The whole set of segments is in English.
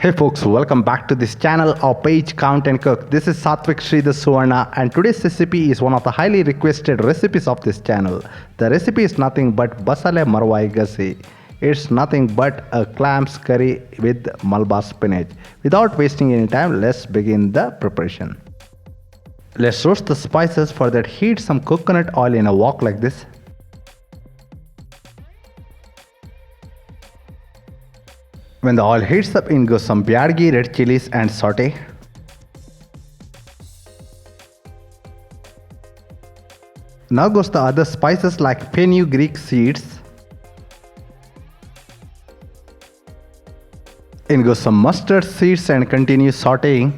Hey folks, welcome back to this channel or page Count and Cook. This is Satvik Sridhar Suvarna and today's recipe is one of the highly requested recipes of this channel. The recipe is nothing but basale marwai gasi. It's nothing but a clams curry with Malabar spinach. Without wasting any time, let's begin the preparation. Let's roast the spices. For that, heat some coconut oil in a wok like this. When the oil heats up, in goes some Byadgi red chilies and saute. Now goes the other spices like fenugreek seeds. In goes some mustard seeds and continue sauteing.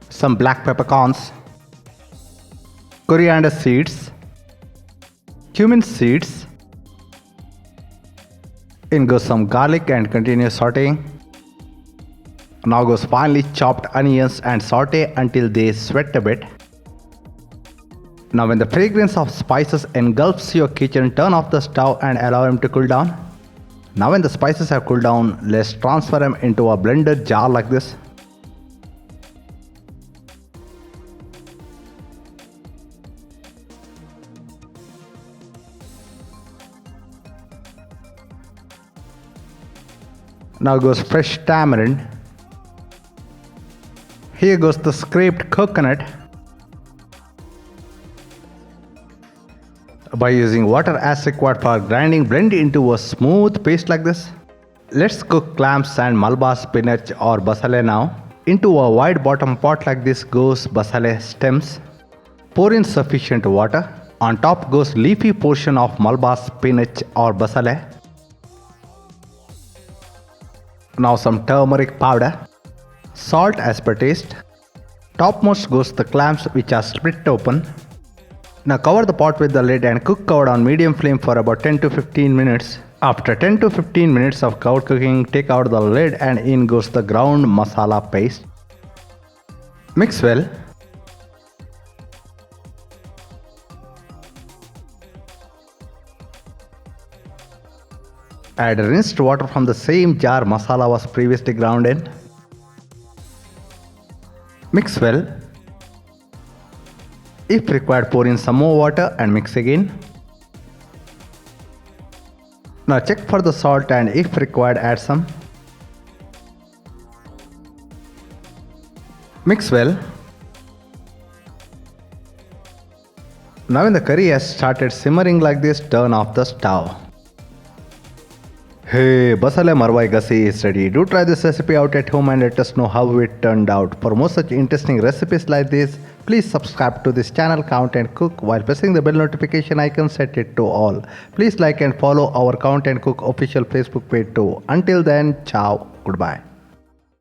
Some black peppercorns, coriander seeds, cumin seeds. In goes some garlic and continue sauteing. Now goes finely chopped onions and saute until they sweat a bit. Now when the fragrance of spices engulfs your kitchen, turn off the stove and allow them to cool down. Now when the spices have cooled down, let's transfer them into a blender jar like this. Now goes fresh tamarind. Here goes the scraped coconut. By using water as required for grinding, blend into a smooth paste like this. Let's cook clams and Malabar spinach or basale now. Into a wide bottom pot like this goes basale stems. Pour in sufficient water. On top goes leafy portion of Malabar spinach or basale. Now some turmeric powder, salt as per taste. Topmost goes the clams which are split open. Now cover the pot with the lid and cook covered on medium flame for about 10 to 15 minutes. After 10 to 15 minutes of covered cooking, take out the lid and in goes the ground masala paste. Mix well. Add rinsed water from the same jar masala was previously ground in. Mix well. If required, pour in some more water and mix again. Now check for the salt and if required, add some. Mix well. Now when the curry has started simmering like this, turn off the stove. Hey, basale marwai gasi is ready. Do try this recipe out at home and let us know how it turned out. For more such interesting recipes like this, please subscribe to this channel Count and Cook. While pressing the bell notification icon, set it to all. Please like and follow our Count and Cook official Facebook page too. Until then, ciao, goodbye.